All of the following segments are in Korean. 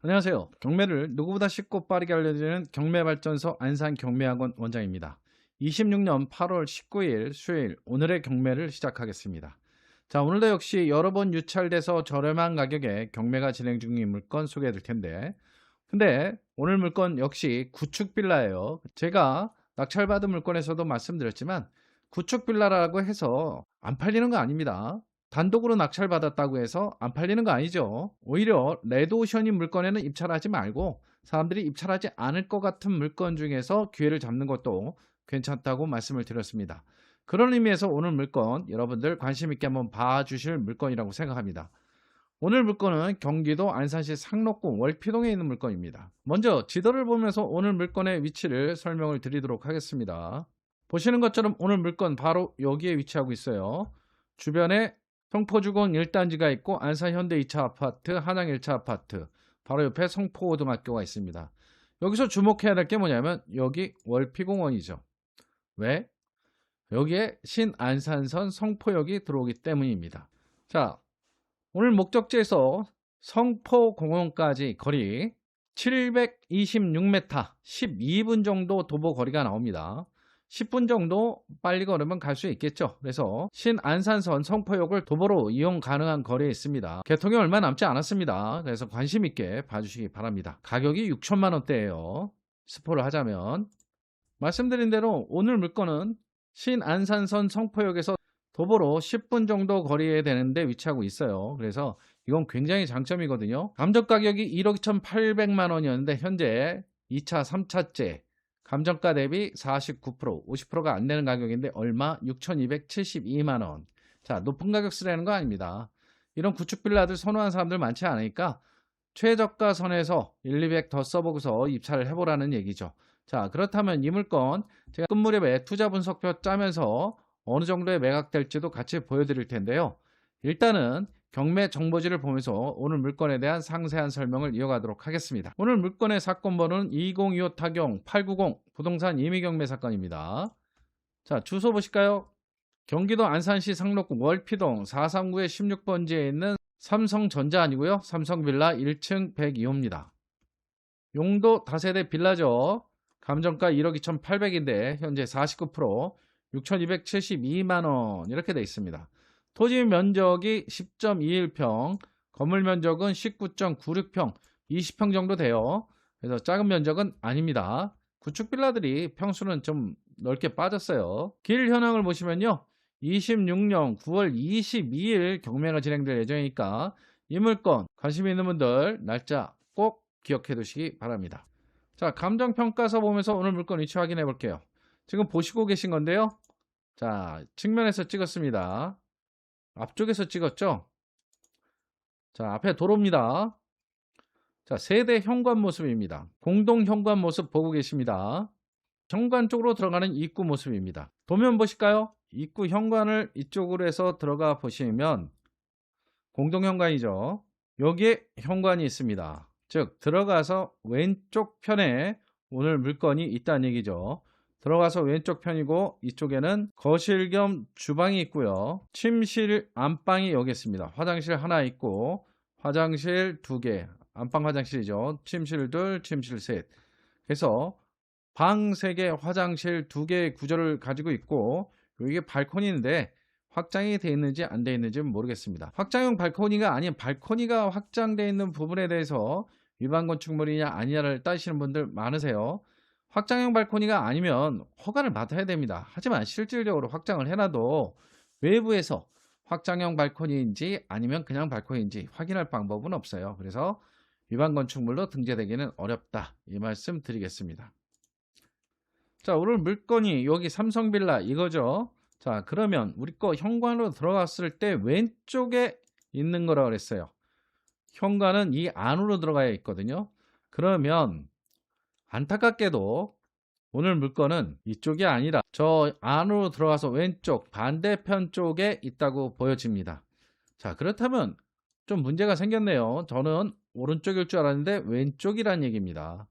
안녕하세요. 경매를 누구보다 쉽고 빠르게 알려드리는 경매발전소 안산경매학원 원장입니다. 26년 8월 19일 수요일 오늘의 경매를 시작하겠습니다. 자, 오늘도 역시 여러 번 유찰돼서 저렴한 가격에 경매가 진행 중인 물건 소개해 드릴 텐데, 근데 오늘 물건 역시 구축 빌라예요. 제가 낙찰받은 물건에서도 말씀드렸지만 구축 빌라라고 해서 안 팔리는 거 아닙니다. 단독으로 낙찰받았다고 해서 안 팔리는 거 아니죠. 오히려 레드오션인 물건에는 입찰하지 말고 사람들이 입찰하지 않을 것 같은 물건 중에서 기회를 잡는 것도 괜찮다고 말씀을 드렸습니다. 그런 의미에서 오늘 물건 여러분들 관심 있게 한번 봐주실 물건이라고 생각합니다. 오늘 물건은 경기도 안산시 상록군 월피동에 있는 물건입니다. 먼저 지도를 보면서 오늘 물건의 위치를 설명을 드리도록 하겠습니다. 보시는 것처럼 오늘 물건 바로 여기에 위치하고 있어요. 주변에 성포주공 1단지가 있고 안산 현대 2차 아파트, 한양 1차 아파트, 바로 옆에 성포고등학교가 있습니다. 여기서 주목해야 될 게 뭐냐면 여기 월피공원이죠. 왜? 여기에 신안산선 성포역이 들어오기 때문입니다. 자, 오늘 목적지에서 성포공원까지 거리 726m, 12분 정도 도보 거리가 나옵니다. 10분 정도 빨리 걸으면 갈 수 있겠죠. 그래서 신안산선 성포역을 도보로 이용 가능한 거리에 있습니다. 개통이 얼마 남지 않았습니다. 그래서 관심 있게 봐주시기 바랍니다. 가격이 6천만 원대예요. 스포를 하자면 말씀드린 대로 오늘 물건은 신안산선 성포역에서 도보로 10분 정도 거리에 되는데 위치하고 있어요. 그래서 이건 굉장히 장점이거든요. 감정 가격이 1억 2,800만 원이었는데 현재 2차, 3차째 감정가 대비 49%, 50%가 안 되는 가격인데 얼마? 6,272만 원. 자, 높은 가격 쓰라는 거 아닙니다. 이런 구축 빌라들 선호하는 사람들 많지 않으니까 최저가 선에서 1, 200 더 써보고서 입찰을 해보라는 얘기죠. 자, 그렇다면 이 물건 제가 끝 무렵에 투자 분석표 짜면서 어느 정도에 매각될지도 같이 보여드릴 텐데요. 일단은 경매 정보지를 보면서 오늘 물건에 대한 상세한 설명을 이어가도록 하겠습니다. 오늘 물건의 사건 번호는 2025 타경 890 부동산 임의경매 사건입니다. 자, 주소 보실까요? 경기도 안산시 상록군 월피동 439의 16번지에 있는 삼성전자 아니고요. 삼성빌라 1층 102호입니다. 용도 다세대 빌라죠. 감정가 1억 2,800인데 현재 49%, 6,272만원 이렇게 되어 있습니다. 토지 면적이 10.21평, 건물 면적은 19.96평, 20평 정도 돼요. 그래서 작은 면적은 아닙니다. 구축 빌라들이 평수는 좀 넓게 빠졌어요. 길 현황을 보시면요. 26년 9월 22일 경매가 진행될 예정이니까 이 물건 관심 있는 분들 날짜 꼭 기억해 두시기 바랍니다. 자, 감정평가서 보면서 오늘 물건 위치 확인해 볼게요. 지금 보시고 계신 건데요. 자, 측면에서 찍었습니다. 앞쪽에서 찍었죠. 자, 앞에 도로입니다. 자, 세대 현관 모습입니다. 공동 현관 모습 보고 계십니다. 현관 쪽으로 들어가는 입구 모습입니다. 도면 보실까요? 입구 현관을 이쪽으로 해서 들어가 보시면 공동 현관이죠. 여기에 현관이 있습니다. 즉 들어가서 왼쪽 편에 오늘 물건이 있다는 얘기죠. 들어가서 왼쪽 편이고 이쪽에는 거실 겸 주방이 있고요. 침실, 안방이 여기 있습니다. 화장실 하나 있고 화장실 2개, 안방 화장실이죠. 침실 2, 침실 3. 그래서 방 3개, 화장실 2개의 구조를 가지고 있고 이게 발코니인데 확장이 되어 있는지 안 되어 있는지는 모르겠습니다. 확장형 발코니가 아닌 발코니가 확장되어 있는 부분에 대해서 위반 건축물이냐 아니냐를 따지시는 분들 많으세요. 확장형 발코니가 아니면 허가를 받아야 됩니다. 하지만 실질적으로 확장을 해놔도 외부에서 확장형 발코니인지 아니면 그냥 발코니인지 확인할 방법은 없어요. 그래서 위반 건축물로 등재되기는 어렵다, 이 말씀 드리겠습니다. 자, 오늘 물건이 여기 삼성빌라 이거죠. 자, 그러면 우리 거 현관으로 들어갔을 때 왼쪽에 있는 거라 그랬어요. 현관은 이 안으로 들어가야 있거든요. 그러면 안타깝게도 오늘 물건은 이쪽이 아니라 저 안으로 들어가서 왼쪽 반대편 쪽에 있다고 보여집니다. 자, 그렇다면 좀 문제가 생겼네요. 저는 오른쪽일 줄 알았는데 왼쪽이란 얘기입니다.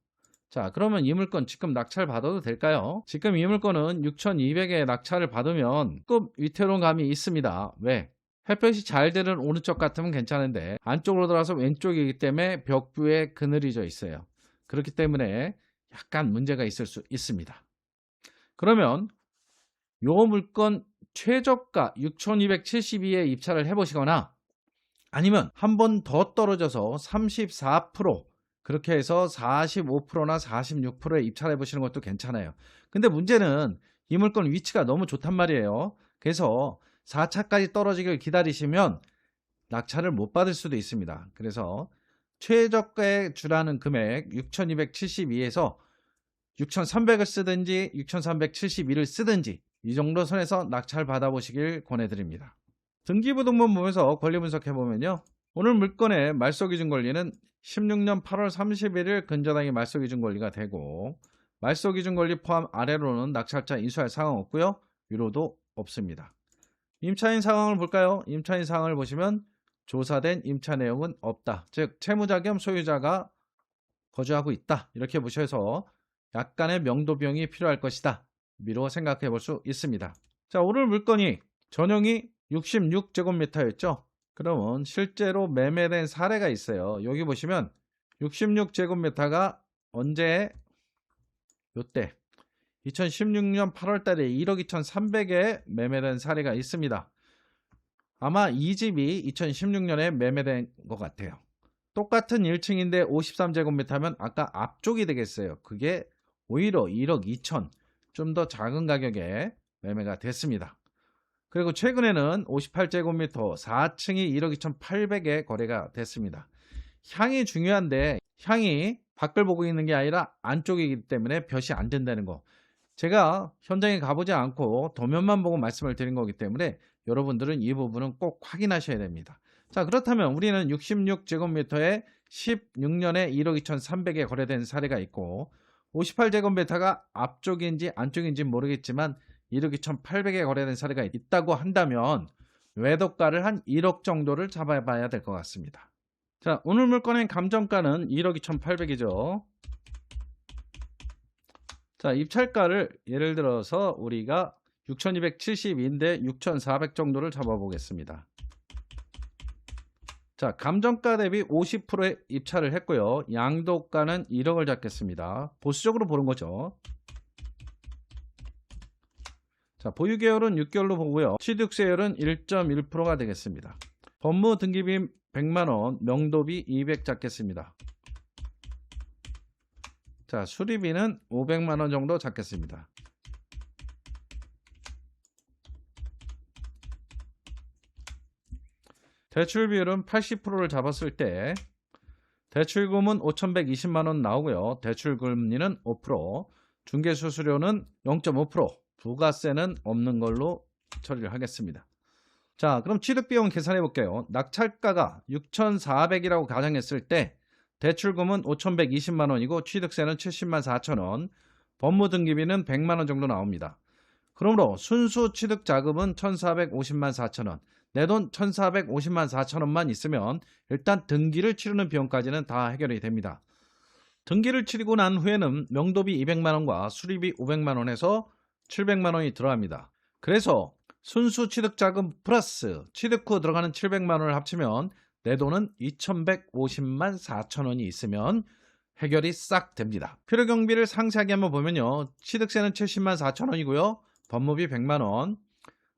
자, 그러면 이 물건 지금 낙찰 받아도 될까요? 지금 이 물건은 6,200에 낙찰을 받으면 조금 위태로운 감이 있습니다. 왜? 햇볕이 잘 드는 오른쪽 같으면 괜찮은데 안쪽으로 들어가서 왼쪽이기 때문에 벽부에 그늘이 져 있어요. 그렇기 때문에 약간 문제가 있을 수 있습니다. 그러면 요 물건 최저가 6,272에 입찰을 해보시거나 아니면 한 번 더 떨어져서 34% 그렇게 해서 45%나 46%에 입찰해 보시는 것도 괜찮아요. 근데 문제는 이 물건 위치가 너무 좋단 말이에요. 그래서 4차까지 떨어지길 기다리시면 낙찰을 못 받을 수도 있습니다. 그래서 최저가에 주라는 금액 6,272에서 6,300을 쓰든지 6,372를 쓰든지 이 정도 선에서 낙찰 받아보시길 권해드립니다. 등기부등본 보면서 권리 분석해보면요. 오늘 물건의 말소기준 권리는 16년 8월 31일 근저당이 말소기준 권리가 되고 말소기준 권리 포함 아래로는 낙찰자 인수할 사항 없고요. 위로도 없습니다. 임차인 상황을 볼까요? 임차인 상황을 보시면 조사된 임차 내용은 없다. 즉 채무자 겸 소유자가 거주하고 있다. 이렇게 보셔서 약간의 명도 비용이 필요할 것이다. 미로 생각해 볼 수 있습니다. 자, 오늘 물건이 전용이 66제곱미터였죠. 그러면 실제로 매매된 사례가 있어요. 여기 보시면 66제곱미터가 언제 요때 2016년 8월 달에 1억 2,300에 매매된 사례가 있습니다. 아마 이 집이 2016년에 매매된 것 같아요. 똑같은 1층인데 53제곱미터면 아까 앞쪽이 되겠어요. 그게 오히려 1억 2천 좀 더 작은 가격에 매매가 됐습니다. 그리고 최근에는 58제곱미터 4층이 1억 2,800에 거래가 됐습니다. 향이 중요한데 향이 밖을 보고 있는 게 아니라 안쪽이기 때문에 볕이 안 된다는 거. 제가 현장에 가보지 않고 도면만 보고 말씀을 드린 거기 때문에 여러분들은 이 부분은 꼭 확인하셔야 됩니다. 자, 그렇다면 우리는 66제곱미터에 16년에 1억 2,300에 거래된 사례가 있고 58제곱미터가 앞쪽인지 안쪽인지 모르겠지만 1억 2,800에 거래된 사례가 있다고 한다면 외도가를 한 1억 정도를 잡아봐야 될 것 같습니다. 자, 오늘 물건의 감정가는 1억 2,800이죠. 자, 입찰가를 예를 들어서 우리가 6,272인데 6,400 정도를 잡아보겠습니다. 자, 감정가 대비 50%의 입찰을 했고요. 양도가는 1억을 잡겠습니다. 보수적으로 보는 거죠. 자, 보유계열은 6개월로 보고요. 취득세율은 1.1%가 되겠습니다. 법무 등기비 100만원, 명도비 200 잡겠습니다. 자, 수리비는 500만원 정도 잡겠습니다. 대출 비율은 80%를 잡았을 때 대출금은 5,120만원 나오고요. 대출금리는 5%, 중개수수료는 0.5%, 부가세는 없는 걸로 처리를 하겠습니다. 자, 그럼 취득비용 계산해 볼게요. 낙찰가가 6,400이라고 가정했을 때 대출금은 5,120만원이고 취득세는 70만 4천원, 법무등기비는 100만원 정도 나옵니다. 그러므로 순수 취득자금은 1,450만 4천원, 내 돈 1,450만 4천원만 있으면 일단 등기를 치르는 비용까지는 다 해결이 됩니다. 등기를 치르고 난 후에는 명도비 200만원과 수리비 500만원에서 700만원이 들어갑니다. 그래서 순수 취득자금 플러스 취득 후 들어가는 700만원을 합치면 내 돈은 2,150만 4천원이 있으면 해결이 싹 됩니다. 필요경비를 상세하게 한번 보면요. 취득세는 70만 4천원이고요. 법무비 100만원,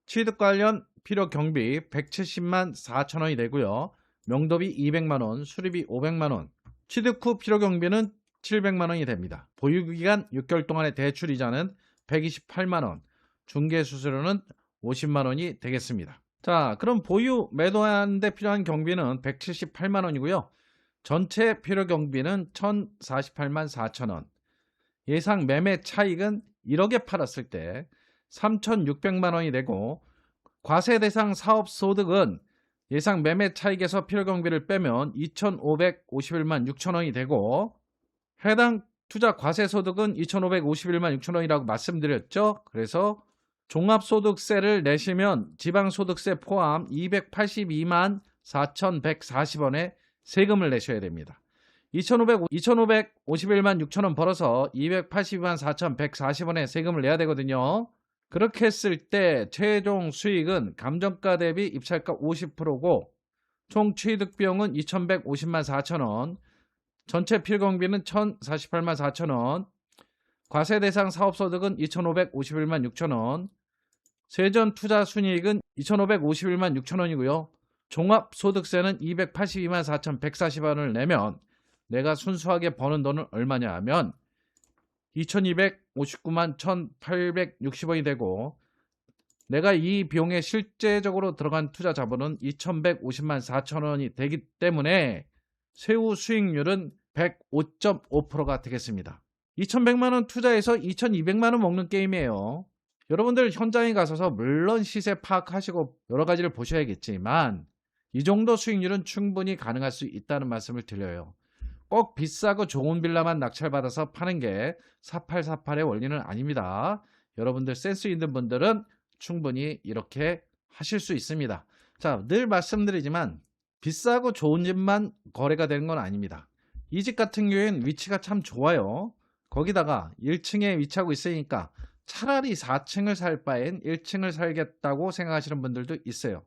취득 관련 필요경비 170만 4천원이 되고요. 명도비 200만원, 수리비 500만원, 취득 후 필요경비는 700만원이 됩니다. 보유기간 6개월 동안의 대출이자는 128만원, 중개수수료는 50만원이 되겠습니다. 자, 그럼 보유 매도하는데 필요한 경비는 178만원이고요. 전체 필요경비는 1,048만 4천원, 예상 매매 차익은 1억에 팔았을 때 3,600만원이 되고 과세 대상 사업 소득은 예상 매매 차익에서 필요경비를 빼면 2,551만 6천원이 되고 해당 투자 과세 소득은 2,551만 6천원이라고 말씀드렸죠. 그래서 종합소득세를 내시면 지방소득세 포함 282만 4,140원의 세금을 내셔야 됩니다. 2,551만 6천원 벌어서 282만 4,140원의 세금을 내야 되거든요. 그렇게 했을 때 최종 수익은 감정가 대비 입찰가 50%고 총 취득 비용은 2,150만 4천원, 전체 필경비는 1,048만 4천원, 과세 대상 사업소득은 2,551만 6천원, 세전 투자 순이익은 2,551만 6천원이고요. 종합소득세는 282만 4,140원을 내면 내가 순수하게 버는 돈은 얼마냐 하면 2,259만 1,860원이 되고, 내가 이 비용에 실제적으로 들어간 투자 자본은 2,150만 4천원이 되기 때문에 세후 수익률은 105.5%가 되겠습니다. 2,100만원 투자해서 2,200만원 먹는 게임이에요. 여러분들 현장에 가셔서 물론 시세 파악하시고 여러 가지를 보셔야겠지만 이 정도 수익률은 충분히 가능할 수 있다는 말씀을 드려요. 꼭 비싸고 좋은 빌라만 낙찰받아서 파는 게 4848의 원리는 아닙니다. 여러분들 센스 있는 분들은 충분히 이렇게 하실 수 있습니다. 자, 늘 말씀드리지만 비싸고 좋은 집만 거래가 되는 건 아닙니다. 이 집 같은 경우에는 위치가 참 좋아요. 거기다가 1층에 위치하고 있으니까 차라리 4층을 살 바엔 1층을 살겠다고 생각하시는 분들도 있어요.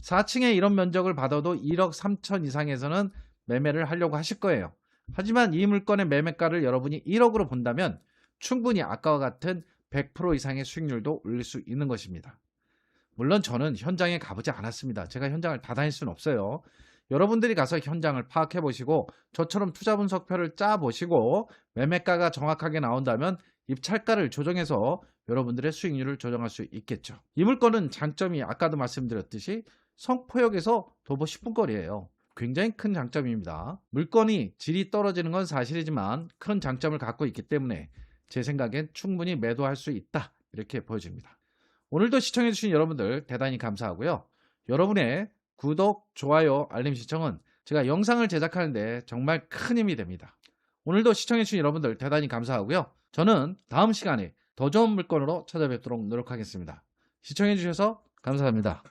4층에 이런 면적을 받아도 1억 3천 이상에서는 매매를 하려고 하실 거예요. 하지만 이 물건의 매매가를 여러분이 1억으로 본다면 충분히 아까와 같은 100% 이상의 수익률도 올릴 수 있는 것입니다. 물론 저는 현장에 가보지 않았습니다. 제가 현장을 다 다닐 수는 없어요. 여러분들이 가서 현장을 파악해 보시고 저처럼 투자 분석표를 짜 보시고 매매가가 정확하게 나온다면 입찰가를 조정해서 여러분들의 수익률을 조정할 수 있겠죠. 이 물건은 장점이 아까도 말씀드렸듯이 성포역에서 도보 10분 거리예요. 굉장히 큰 장점입니다. 물건이 질이 떨어지는 건 사실이지만 큰 장점을 갖고 있기 때문에 제 생각엔 충분히 매도할 수 있다, 이렇게 보여집니다. 오늘도 시청해주신 여러분들 대단히 감사하고요. 여러분의 구독, 좋아요, 알림 신청은 제가 영상을 제작하는데 정말 큰 힘이 됩니다. 오늘도 시청해주신 여러분들 대단히 감사하고요. 저는 다음 시간에 더 좋은 물건으로 찾아뵙도록 노력하겠습니다. 시청해주셔서 감사합니다.